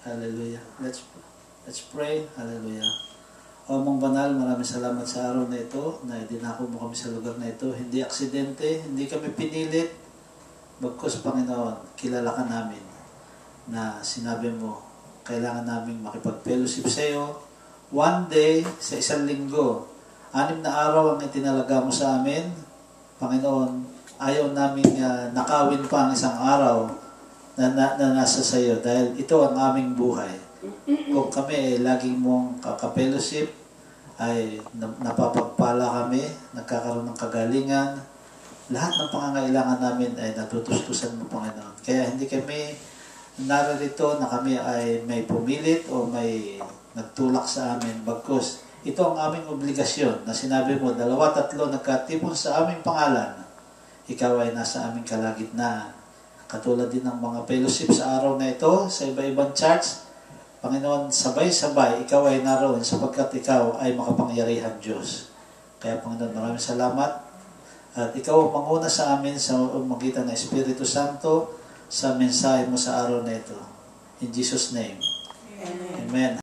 Hallelujah. Let's pray. Hallelujah. O mong banal, maraming salamat sa araw na ito na dinako mo kami sa lugar na ito. Hindi aksidente, hindi kami pinilit. Bagkus, Panginoon, kilala ka namin na sinabi mo, kailangan namin makipag-fellowship sa iyo. One day, sa isang linggo, 6 na araw ang itinalaga mo sa amin. Panginoon, ayaw namin nakawin pa ang isang araw na nasa sa iyo dahil ito ang aming buhay. Kung kami ay laging mong kakapellowship, ay napapagpala kami, nagkakaroon ng kagalingan, lahat ng pangangailangan namin ay natutustusan mo, Panginoon. Kaya hindi kami naririto na kami ay may pumilit o may nagtulak sa amin. Bagkus, ito ang aming obligasyon na sinabi mo, 2-3 nagkatipon sa aming pangalan, ikaw ay nasa aming kalagitnaan. Katulad din ng mga fellowship sa araw na ito, sa iba-ibang church, Panginoon, sabay-sabay, ikaw ay naroon sapagkat ikaw ay makapangyarihan Diyos. Kaya Panginoon, maraming salamat. At ikaw manguna sa amin sa magitan ng Espiritu Santo sa mensahe mo sa araw na ito. In Jesus' name. Amen. Amen.